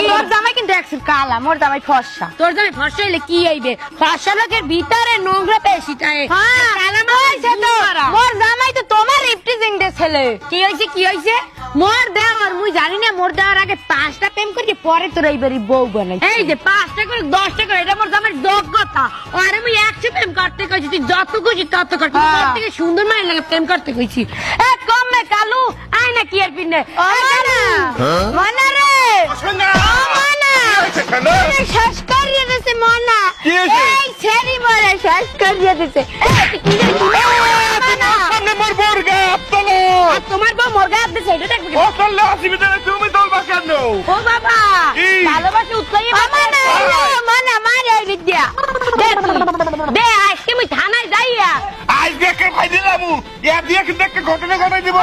তোর জামাই কিন্তু একটু কালা, মোর জামাই ফর্সা। তোর জামাই ফর্সা হইলে কি হইবে? ফর্সা লোকের ভিতরে নোংরা পেশিটায়। মোর জামাই তো তোমার রিপ্রেজেন্ট দে ছেলে। কি হইছে কি হইছে? মোর দেওয়ার মুই জানি না, মোর দেওয়ার আগে 5টা প্রেম করি, পরে তোর এইবারই বউ বানাই। এই যে 5টা করে 10টা করে, এটা মোর জামাই যোগ্যতা। আরে মুই 100 প্রেম করতে কইছি, তুই যত খুশি তত কর। তোর থেকে সুন্দর মাই লাগে প্রেম করতে কইছি। এ কমে কালু আই না কি আর পিনে মনা রে শেষ করিয়ে দিছে মনা। এই ছেড়ি মরে শেষ করিয়ে দিছে। তোমার বউ মোরগা দিছে, এটা দেখবি? তুমি তোলবা কেন? ও বাবা ভালোবাসে উৎসাহী মনা মারে বিদ্যা দে আজকে মুই থানায় যাইয়া আজ দেখে ভাই দিলাম দেখে ঘটনা ঘটাই দিব।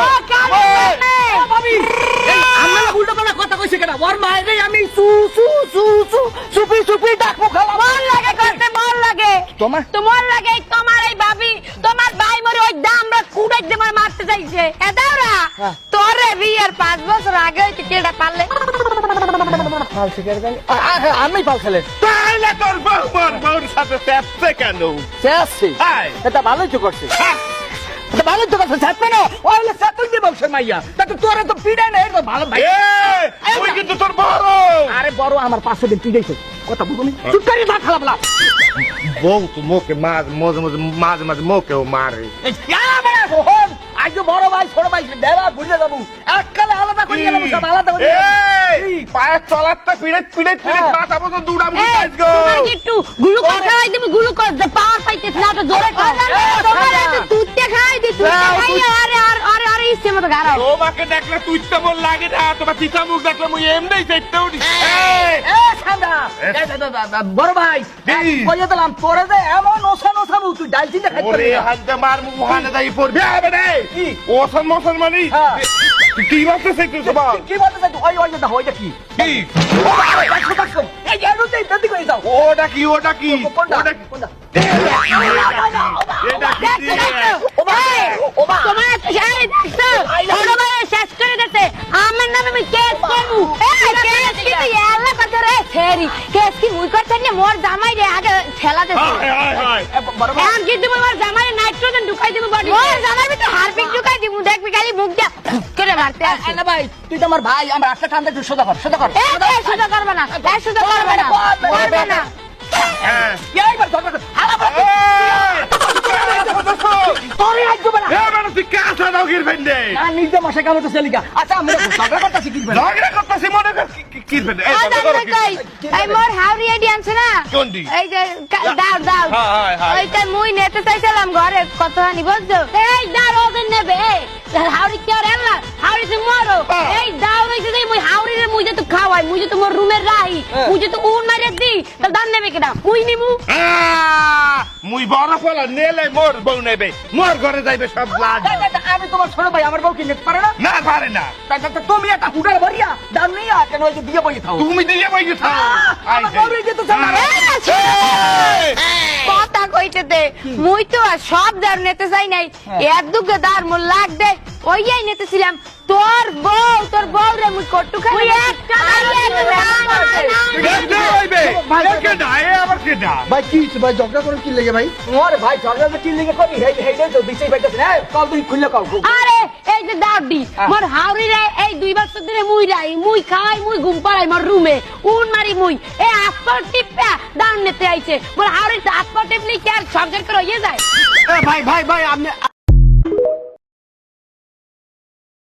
আমার উল্টো পাল্টা কথা কইছে কেন? ওর মায়ের আমি সু সু সু সু সুপি সুপি ডাকবো খালা। মন লাগে করতে মন লাগে তোমার তো মন লাগে। তোমার এই ভাবি তোমার ভাই মরে ওই দামরা কুড়াই দিয়ে মারতে চাইছে। এ দাওরা তোরে বিয়ের 5 বছর আগে হইতে কেডা পারলে? আমি পাল খেলে তাহলে তোর বউর সাথে চেপছে কেন? চেয়েছি এটা ভালোই তো করছে, এটা ভালোই তো করছে। চেপে না ওইলে চেতুল দিয়ে বলছে মাইয়া, তা তো তোরে তো পিড়াই না। এটা ভালো ভাই, ওই কিন্তু তোর বড়। আরে বড় আমার 5 দিন পিড়াইছে, কথা বুঝুনি। চুপ করে থাক খালা বলা। বউ তো মোকে মাঝে মাঝে মোকেও মারে। আজ বড় ভাই ছোট ভাই দেবা বুঝে যাবো, এককালে আলাদা করে গেলাম, সব আলাদা করে। পায়ের চলারটা পিড়ে মাথা পর্যন্ত দুড়াম একটু গ্লুকোজ খাওয়াই দিবি, গ্লুকোজ দে পাওয়ার পাইতেছ না তো জোরে কর। তোমার এত দুধটা খাই দি, তুই খাই। আরে আরে আরে ইচ্ছে মতো গারাও। তোমাকে দেখলে তুই তো মন লাগে না, তোমার চিতা মুখ দেখলে মুই এমনি চাইতে উঠি। বড় ভাই কইয়া দিলাম তোরে যে এমন ওসান ওসাবু, তুই ডাল চিন্তা খাইতে ওরে হাতে মার মুহানে যাই পড়বে হবে রে। ওসান মোসান মানে কি বলতে চাইছিস বাবা? কি বলতে চাই? ওই ওই না হইটা কি কি এই জানো তুই দাদি কই যাও। ওটা কি ওটা কি কোনটা ওটা কি? কোনটা? এটা কি তোমার এত শাড়ি দেখছো? ছোট ভাই শেষ করে দিতে আমার নামে আমি কেস করবো। কেস কি তুই এলা কথা রে ছেড়ি? কেস কি মুই করতে না, মোর জামাই রে আগে ঠেলা দিছে। বড় ভাই এখন কি তুমি মোর জামাই নাইট্রোজেন ঢুকাই দিব বডি? মোর জামাই ভিতরে হারপিক ঢুকাই দিব, দেখবি খালি মুখ দিয়া করে মারতে আসে। না ভাই তুই তো আমার ভাই, আমার একটা ঠান্ডা একটু সোজা কর, সোজা কর। এ সোজা করবে না, এ সোজা করবে না, করবে না। এইবার ধর ধর হালা বড় তোরে আজ দেব না। তুই কাঁচা দাও গিরবেন্ডে না নিজে মশা কামড় তো সেলিকা। আচ্ছা আমরা ঝগড়া করতেছি কি বল? ঝগড়া করতেছি মনে কর গিরবেন্ডে। এই মোর হাউরি আইডি আনছে না, কোনটি? এই যে দাও দাও ওইটা মুই নেতে চাইছিলাম ঘরে কত আনি বুঝছো? এই দাও ওদের নেবে। হাউরি কি আর এলা হাউরি সে মরো। এই দাও রইছে যে মুই হাউরি রে মুই যে তো খাওয়াই, মুই যে তো মোর রুমের রাহি, মুই যে তো উন মারে দি, তাহলে দাম নেবে কেডা? মুই নিমু। মুই বড় ফলা নেলে মোর বউ নেবে, মোর ঘরে যাইবে সব লাজ। আমি তোমার ছোট ভাই, আমার বউ কি নিতে পারে না? না পারে না। তুমি একটা হুডার ভরিয়া দাম নেই আর কেন ওই যে বিয়ে বই থাও? তুমি দিয়ে বই থাও। আমার বউ রে তো জানা রে। কথা কইতে দে, মুই তো আর সব দার নেতে চাই নাই, এর দুগে দার মোর লাগ দে ওইয়াই নেতেছিলাম। তোর বউ রে মুই কট্টু খাই। মুই একটা ভাই কি ভাই ঝগড়া করে কি লেগে ভাই? মোর ভাই ঝগড়া কি লিগে করি হেইডে তো বিচই পাইতেছ না। কল তুই খুললে কল। আরে এই যে দাউডি মোর হাউরি রে এই 2 বছর ধরে মুই রাই, মুই খাই, মুই ঘুম পাড়াই মোর রুমে উন মারি মুই। এই আসপর টিপা দান নিতে আইছে মোর হাউরি, আসপর টিপলি কি আর সংসার করে হয়ে যায়? ভাই ভাই ভাই আপনি